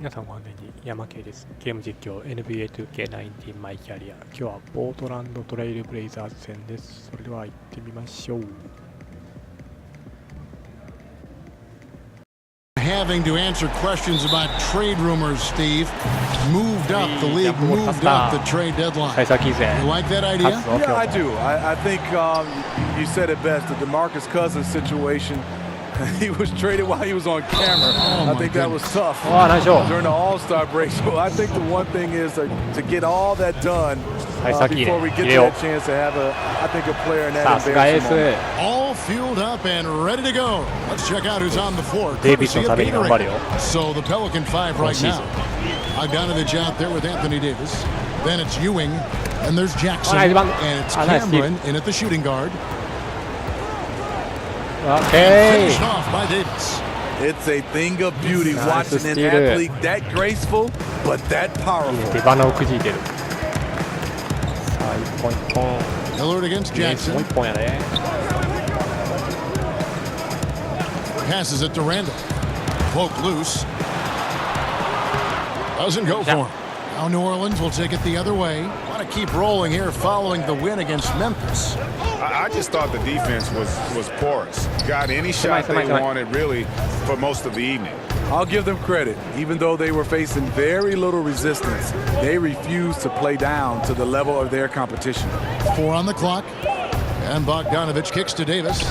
皆さんごはんにやまけいです。ゲーム実況 NBA2K19 マイキャリア。今日はポートランドトレイルブレイザーズ戦です。それでは行ってみましょう。Having to answer questions about trade rumors, Steve. Moved up the league, moved up the trade deadline. You like that idea? Yeah, I do. I think you said it best. The DeMarcus Cousins situation. He was traded while he was on camera. I think that was tough during the All-Star break. So I think the one thing is to get all that done before we get to that chance to have I think a player in that embarrassing moment. All fueled up and ready to go. Let's check out who's on the floor. So the Pelican 5 right now. Bogdanovich out there with Anthony Davis. Then it's Ewing, and there's Jackson, and it's Cameron in at the shooting guard. Okay. Finished off by Davis. It's a thing of beauty watching an athlete that graceful, but that powerful. Lillard against Jackson. Passes it to Randall. Poke loose. Doesn't go for him. Now New Orleans will take it the other way. Want to keep rolling here following the win against Memphis. I just thought the defense was porous. Got any shot they wanted, really, for most of the evening. I'll give them credit. Even though they were facing very little resistance, they refused to play down to the level of their competition. 4 on the clock. And Bogdanovich kicks to Davis.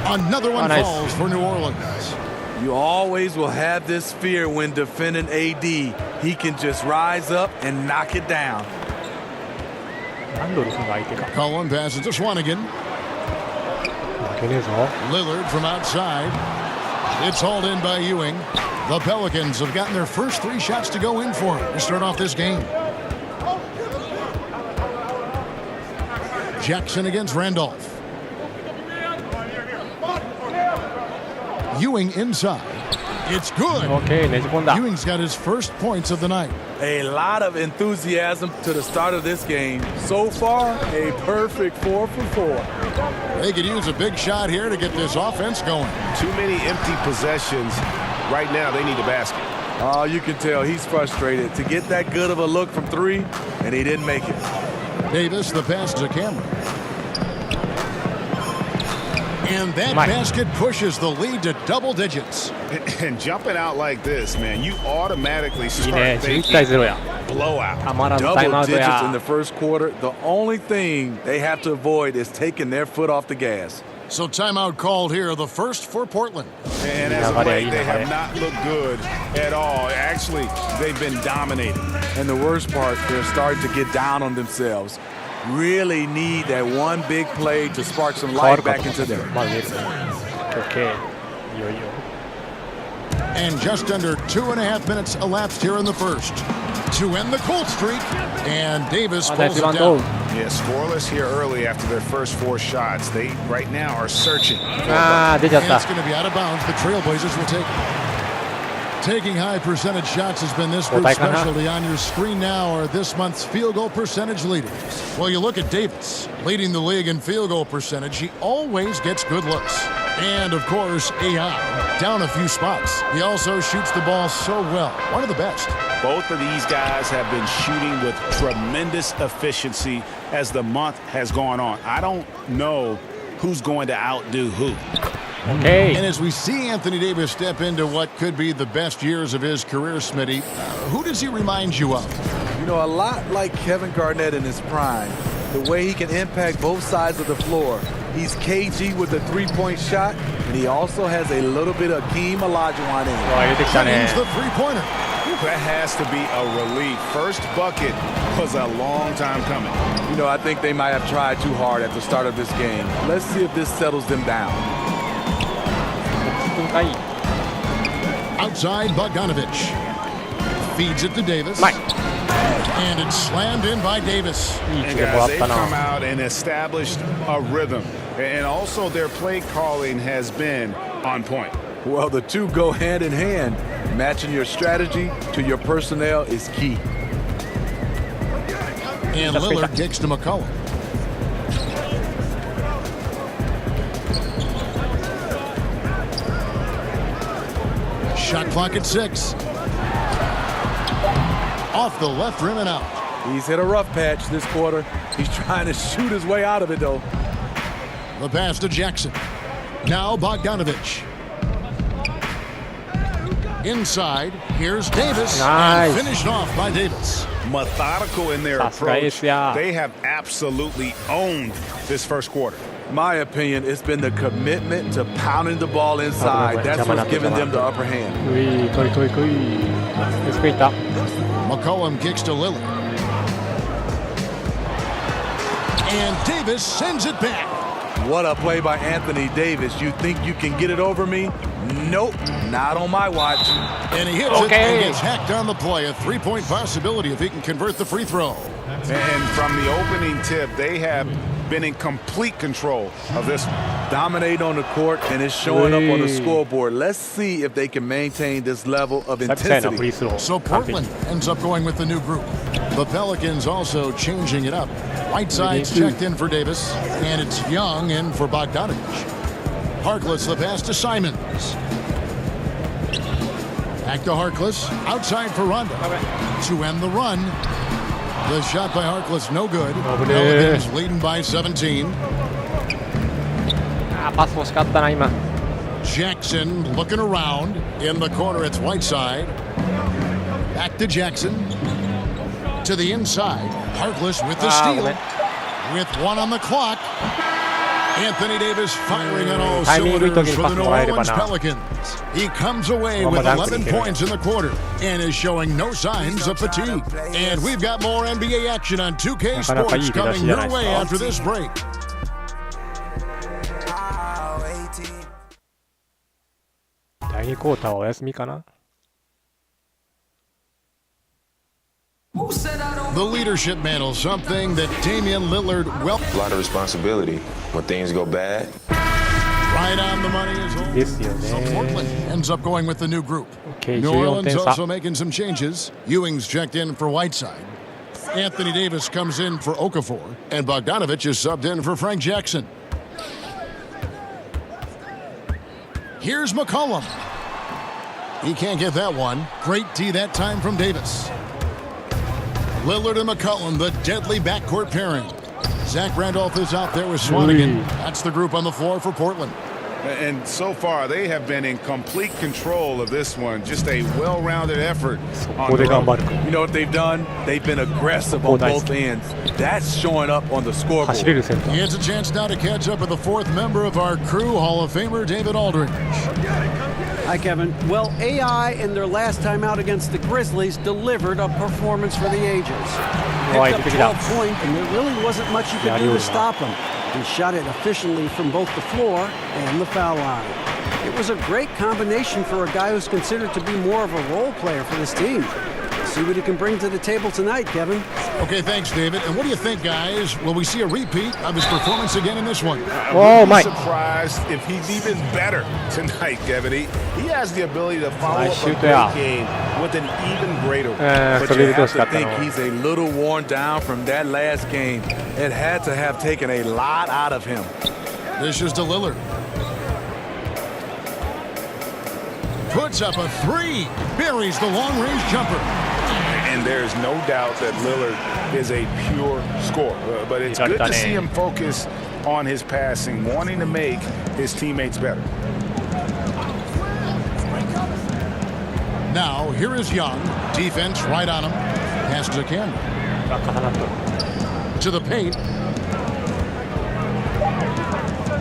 Another one falls for New Orleans. You always will have this fear when defending AD. He can just rise up and knock it down. Cullen passes to Swanigan. Lillard from outside. It's hauled in by Ewing. The Pelicans have gotten their first 3 shots to go in for him to start off this game. Jackson against Randolph. Ewing inside. It's good. Ewing's got his first points of the night. A lot of enthusiasm to the start of this game. So far, a perfect 4 for 4. They could use a big shot here to get this offense going. Too many empty possessions. Right now, they need a basket. Oh, you can tell he's frustrated to get that good of a look from 3, and he didn't make it. Davis, the pass to Cameron. And that basket pushes the lead to double digits. And jumping out like this, man, you automatically start thinking blowout. Double digits in the first quarter. The only thing they have to avoid is taking their foot off the gas. So timeout called here, the first for Portland. And as of late, they have not looked good at all. Actually, they've been dominating. And the worst part, they're starting to get down on themselves. Really need that one big play to spark some life back into them. And just under 2.5 minutes elapsed here in the first to end the cold streak. And Davis pulls it down. Yeah, scoreless here early after their first 4 shots. They right now are searching. And it's going to be out of bounds. The Trailblazers will take it. Taking high percentage shots has been this group's specialty. On your screen now are this month's field goal percentage leaders. Well, you look at Davis, leading the league in field goal percentage. He always gets good looks. And, of course, AI, down a few spots. He also shoots the ball so well. One of the best. Both of these guys have been shooting with tremendous efficiency as the month has gone on. I don't know who's going to outdo who. And as we see Anthony Davis step into what could be the best years of his career, Smitty, who does he remind you of? You know, a lot like Kevin Garnett in his prime. The way he can impact both sides of the floor. He's KG with a 3-point shot, and he also has a little bit of Hakeem Olajuwon in it. He's the 3-pointer. That has to be a relief. First bucket was a long time coming. You know, I think they might have tried too hard at the start of this game. Let's see if this settles them down. Outside, Bogdanovich feeds it to Davis. And it's slammed in by Davis. And guys, they've come out and established a rhythm. And also their play calling has been on point. Well, the two go hand in hand. Matching your strategy to your personnel is key. And Lillard kicks to McCollum. Shot clock at 6. off the left rim and out. He's hit a rough patch this quarter. He's trying to shoot his way out of it, though. The pass to Jackson. Now Bogdanovich. Inside, here's Davis. Nice. And finished off by Davis. Methodical in their approach. They have absolutely owned this first quarter. My opinion, it's been the commitment to pounding the ball inside. That's what's giving them the upper hand. McCollum kicks to Lillard. And Davis sends it back. What a play by Anthony Davis. You think you can get it over me? Nope, not on my watch. And he hits it and gets hacked on the play. A three-point possibility if he can convert the free throw. And from the opening tip, they have been in complete control of this one. Dominate on the court, and it's showing up on the scoreboard. Let's see if they can maintain this level of intensity. So Portland ends up going with the new group. The Pelicans also changing it up. Whiteside's checked in for Davis, and it's Young in for Bogdanovich. Harkless the pass to Simons. Back to Harkless, outside for Rondo. To end the run. The shot by Harkless, no good. Pelicans leading by 17. Jackson looking around. In the corner, it's Whiteside. Back to Jackson. To the inside. Harkless with the steal. With 1 on the clock. Anthony Davis firing on all cylinders for the New Orleans Pelicans. He comes away with 11 points in the quarter and is showing no signs of fatigue. And we've got more NBA action on 2K Sports coming your way after this break. The leadership mantle, something that Damian Lillard a lot of responsibility when things go bad. Right on the money is all. So Portland ends up going with the new group. New Orleans also making some changes. Ewing's checked in for Whiteside. Anthony Davis comes in for Okafor. And Bogdanovich is subbed in for Frank Jackson. Here's McCollum. He can't get that one. Great D that time from Davis. Lillard and McCollum, the deadly backcourt pairing. Zach Randolph is out there with Swanigan. That's the group on the floor for Portland. And so far, they have been in complete control of this one. Just a well-rounded effort. You know what they've done? They've been aggressive on both ends. That's showing up on the scoreboard. He has a chance now to catch up with the fourth member of our crew, Hall of Famer David Aldridge. Hi, Kevin. Well, AI in their last time out against the Grizzlies delivered a performance for the ages. Picked up 12 points, and there really wasn't much you could do to stop him. He shot it efficiently from both the floor and the foul line. It was a great combination for a guy who's considered to be more of a role player for this team. See what he can bring to the table tonight, Kevin. Okay, thanks, David. And what do you think, guys? Will we see a repeat of his performance again in this one? I'm really surprised if he's even better tonight, Kevin. He has the ability to follow up a great game with an even greater one. But you have to think he's a little worn down from that last game. It had to have taken a lot out of him. This is to Lillard. Puts up a 3. Buries the long-range jumper. And there's no doubt that Lillard is a pure scorer. But it's good to see him focus on his passing, wanting to make his teammates better. Now, here is Young. Defense right on him. Pass to Cameron. To the paint.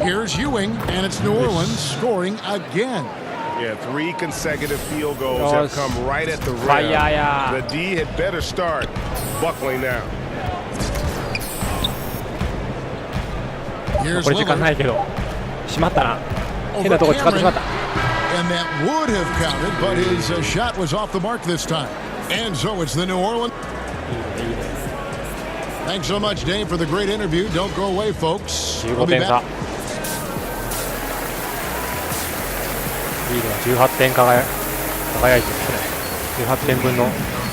Here's Ewing, and it's New Orleans scoring again. Yeah, 3 consecutive field goals have come right at the rim. The D had better start buckling down. Here's Lillard. And that would have counted, but his shot was off the mark this time. And so it's the New Orleans. Thanks so much, Dave, for the great interview. Don't go away, folks. We'll be back. 18点輝いてますね。18点分の。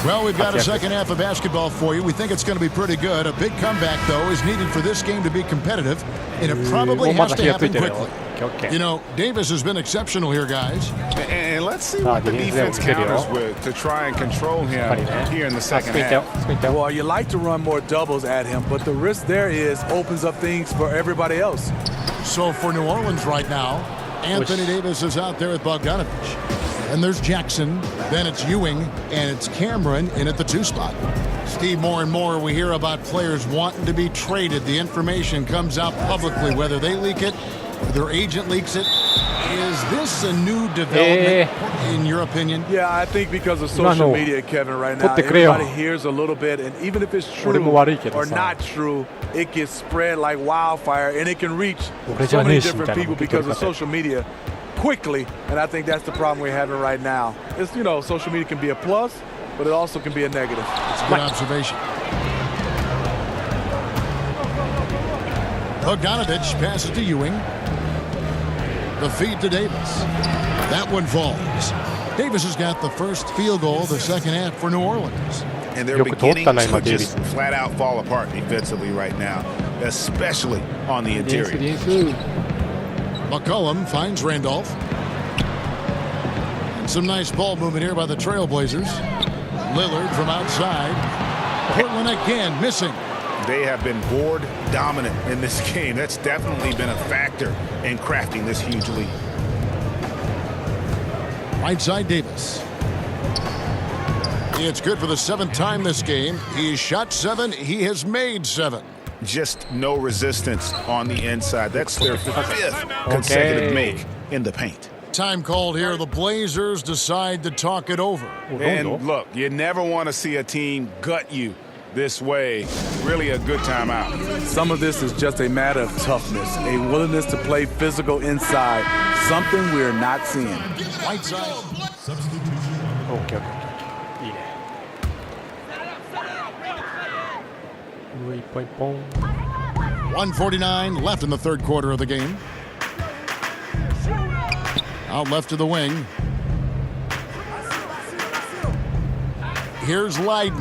Well, we've got a second half of basketball for you. We think it's going to be pretty good. A big comeback, though, is needed for this game to be competitive, and it probably has to happen quickly. You know, Davis has been exceptional here, guys. And let's see what the defense counters with to try and control him here in the second half. Well, you like to run more doubles at him, but the risk there is opens up things for everybody else. So for New Orleans right now, Anthony Davis is out there with Bogdanovich. And there's Jackson, then it's Ewing, and it's Cameron in at the 2 spot. Steve, more and more we hear about players wanting to be traded. The information comes out publicly, whether they leak it, or their agent leaks it. Is this a new development, in your opinion? Yeah, I think because of social media, Kevin, right now, everybody hears a little bit, and even if it's true or not true, it gets spread like wildfire, and it can reach so many different people because of social media quickly, and I think that's the problem we're having right now. It's, you know, social media can be a plus, but it also can be a negative. It's a good observation. Bogdanovich passes to Ewing. The feed to Davis. That one falls. Davis has got the first field goal of the second half for New Orleans. And they're beginning to just flat out fall apart defensively right now, especially on the interior. McCollum finds Randolph. And some nice ball movement here by the Trailblazers. Lillard from outside. Portland again missing. They have been board dominant in this game. That's definitely been a factor in crafting this huge lead. Right side Davis. It's good for the 7th time this game. He's shot 7. He has made 7. Just no resistance on the inside. That's their 5th consecutive make in the paint. Time called here. The Blazers decide to talk it over. And look, you never want to see a team gut you this way. Really a good timeout. Some of this is just a matter of toughness, a willingness to play physical inside, something we're not seeing. Right side. Okay. いいね。1本1本。 1:49 left in the third quarter of the game. Out left to the wing. Here's Leiden.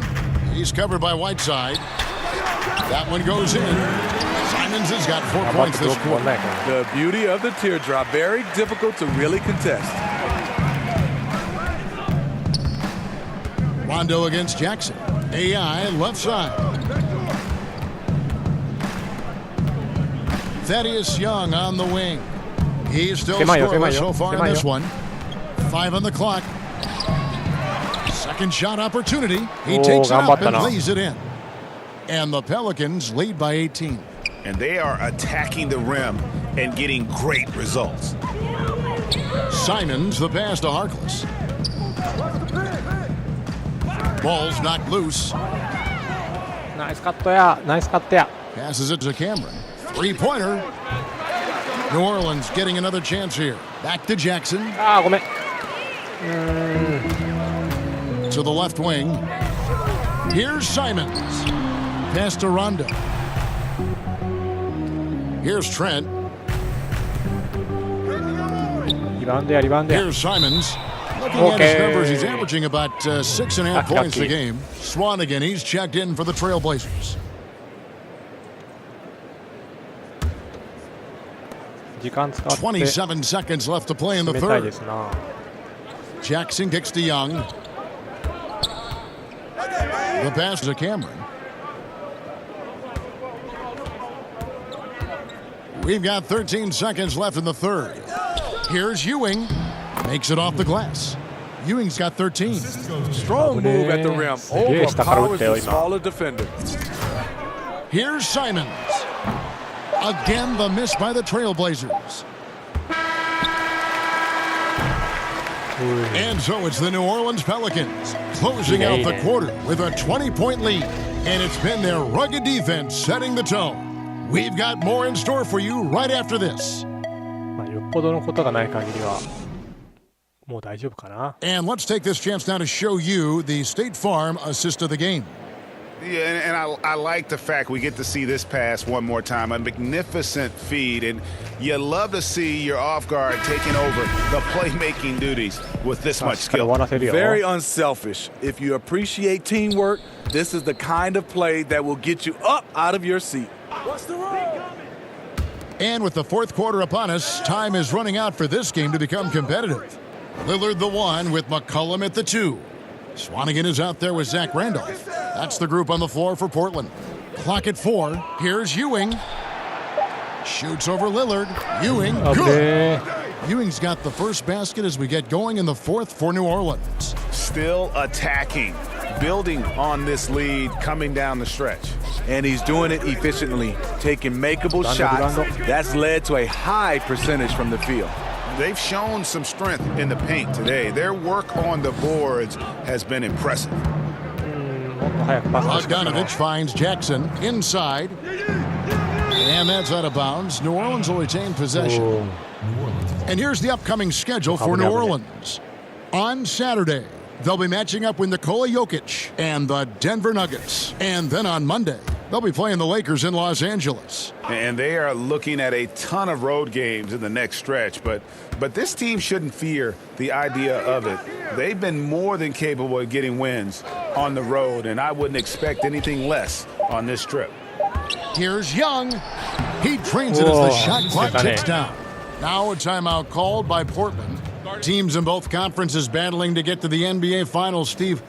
He's covered by Whiteside. That one goes in. Simons has got 4 points this quarter. The beauty of the teardrop. Very difficult to really contest. Rondo against Jackson. AI left side. Thaddeus Young on the wing. He's still scoreless so far in this one. 5 on the clock. Second shot opportunity. He takes it up and lays it in. And the Pelicans lead by 18. And they are attacking the rim and getting great results. Simons the pass to Harkless. Ball's knocked loose. Nice cut や。Nice cut や。 Passes it to Cameron. 3-pointer. New Orleans getting another chance here. Back to Jackson. ごめん。To the left wing. Here's Simons. Pass to Rondo. Here's Trent. リバウンドや、リバウンドや。 Here's Simons. Looking at his numbers, he's averaging about 6.5 points a game. Swanigan, he's checked in for the Trailblazers. 時間使って。 27 seconds left to play in the 冷たいで third. すな。 Jackson kicks to Young. The pass to Cameron. We've got 13 seconds left in the third. Here's Ewing. Makes it off the glass. Ewing's got 13. Strong move at the rim. Overpowers the smaller defender. Here's Simons. Again, the miss by the Trailblazers. And so it's the New Orleans Pelicans closing out the quarter with a 20-point lead. And it's been their rugged defense setting the tone. We've got more in store for you right after this. まあよっぽどのことがない限りはもう大丈夫かな。 And let's take this chance now to show you the State Farm assist of the game. Yeah, and I like the fact we get to see this pass one more time. A magnificent feed, and you love to see your off guard taking over the playmaking duties with this much skill. Very unselfish. If you appreciate teamwork, this is the kind of play that will get you up out of your seat. And with the fourth quarter upon us, time is running out for this game to become competitive. Lillard the 1 with McCollum at the 2. Swanigan is out there with Zach Randolph. That's the group on the floor for Portland. Clock at 4. Here's Ewing. Shoots over Lillard. Ewing, good. Ewing's got the first basket as we get going in the fourth for New Orleans. Still attacking, building on this lead coming down the stretch. And he's doing it efficiently, taking makeable shots. That's led to a high percentage from the field. They've shown some strength in the paint today. Their work on the boards has been impressive. Bogdanovich finds Jackson inside. And that's out of bounds. New Orleans will retain possession. And here's the upcoming schedule for New Orleans. On Saturday, they'll be matching up with Nikola Jokic and the Denver Nuggets. And then on Monday, they'll be playing the Lakers in Los Angeles. And they are looking at a ton of road games in the next stretch. But this team shouldn't fear the idea of it. They've been more than capable of getting wins on the road, and I wouldn't expect anything less on this trip. Here's Young. He drains it as the shot clock ticks down. Now a timeout called by Portland. Teams in both conferences battling to get to the NBA Finals. Steve,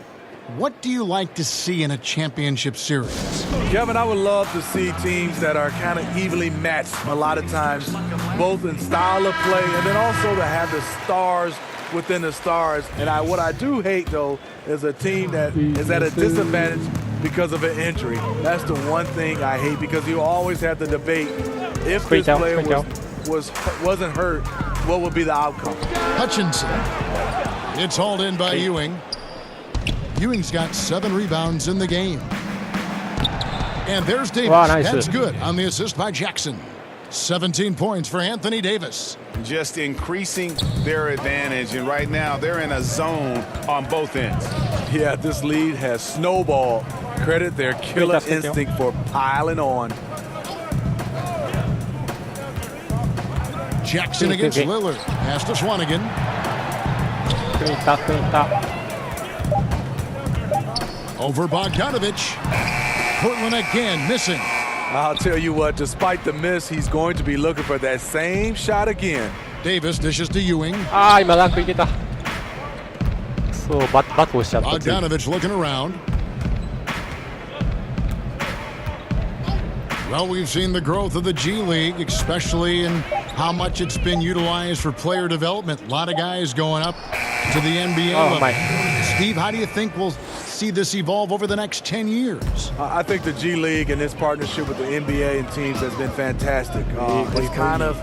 what do you like to see in a championship series? Kevin, I would love to see teams that are kind of evenly matched a lot of times, both in style of play and then also to have the stars within the stars. And what I do hate, though, is a team that is at a disadvantage because of an injury. That's the one thing I hate, because you always have the debate, if this player wasn't hurt, what would be the outcome? Hutchinson. It's hauled in by Ewing. Ewing's got 7 rebounds in the game. And there's Davis. Wow, nice. That's good on the assist by Jackson. 17 points for Anthony Davis. Just increasing their advantage, and right now they're in a zone on both ends. Yeah, this lead has snowballed. Credit their killer instinct for piling on. Jackson against Lillard. Pass to Swanigan. Over Bogdanovich. Portland again missing. I'll tell you what, despite the miss, he's going to be looking for that same shot again. Davis dishes to Ewing. Bogdanovich looking around. Well, we've seen the growth of the G League, especially in how much it's been utilized for player development. A lot of guys going up to the NBA level. Steve, how do you think we'll see this evolve over the next 10 years? I think the G League and its partnership with the NBA and teams has been fantastic. It's kind of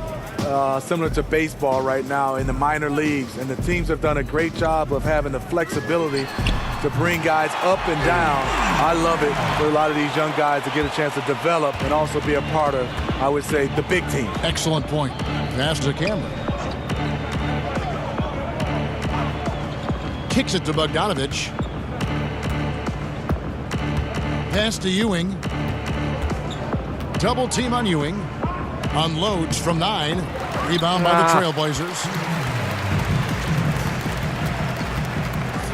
similar to baseball right now in the minor leagues, and the teams have done a great job of having the flexibility to bring guys up and down. I love it for a lot of these young guys to get a chance to develop and also be a part of, I would say, the big team. Excellent point. Pass to Cameron. Kicks it to Bogdanovich. Pass to Ewing. Double team on Ewing. Unloads from 9. Rebound by the Trailblazers.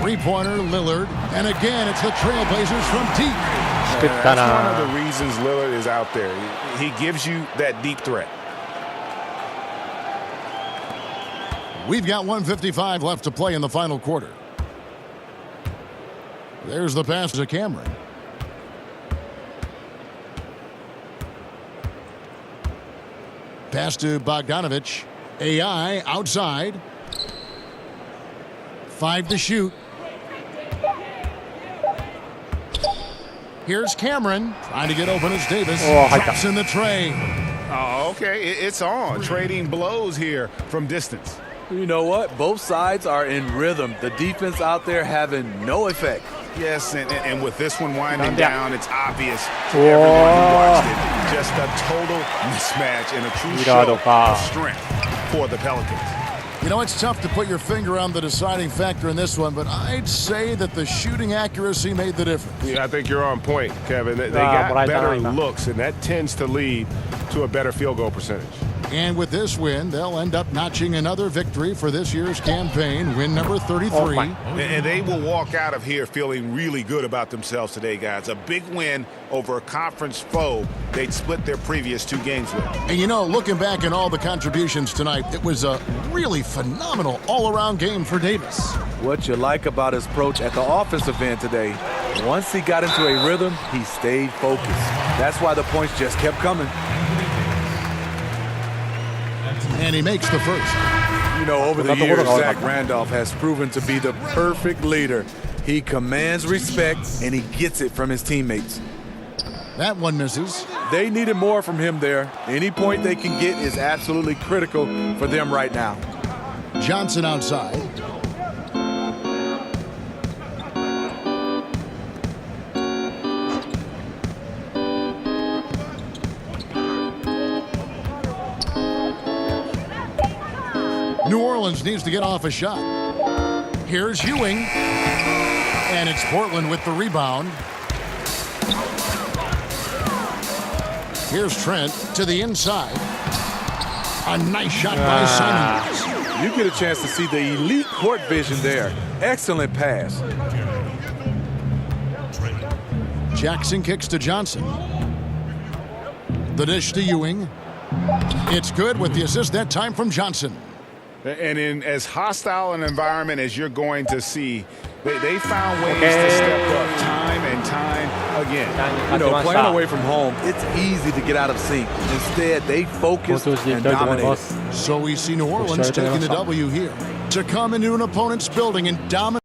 Three-pointer, Lillard. And again, it's the Trailblazers from deep. That's one of the reasons Lillard is out there. He gives you that deep threat. We've got 1:55 left to play in the final quarter. There's the pass to Cameron. Pass to Bogdanovich. AI outside. 5 to shoot. Here's Cameron trying to get open as Davis drops in the tray. Oh, okay. It's on. Trading blows here from distance. You know what? Both sides are in rhythm. The defense out there having no effect. Yes, and with this one winding down, it's obvious to everyone who watched it. Just a total mismatch and a true show of strength for the Pelicans. You know, it's tough to put your finger on the deciding factor in this one, but I'd say that the shooting accuracy made the difference. Yeah, I think you're on point, Kevin. They got better looks, and that tends to lead to a better field goal percentage. And with this win, they'll end up notching another victory for this year's campaign, win number 33. And they will walk out of here feeling really good about themselves today, guys. A big win over a conference foe they'd split their previous 2 games with. And you know, looking back at all the contributions tonight, it was a really phenomenal all-around game for Davis. What you like about his approach at the offensive end today, once he got into a rhythm, he stayed focused. That's why the points just kept coming. And he makes the first. You know, over the years, Zach Randolph has proven to be the perfect leader. He commands respect, and he gets it from his teammates. That one misses. They needed more from him there. Any point they can get is absolutely critical for them right now. Johnson outside. New Orleans needs to get off a shot. Here's Ewing. And it's Portland with the rebound. Here's Trent to the inside. A nice shot by Simons. You get a chance to see the elite court vision there. Excellent pass. Jackson kicks to Johnson. The dish to Ewing. It's good with the assist that time from Johnson. And in as hostile an environment as you're going to see, they found ways to step up time and time again. You know, playing away from home, it's easy to get out of sync. Instead, they focus and dominate. So we see New Orleans taking the W here to come into an opponent's building and dominate.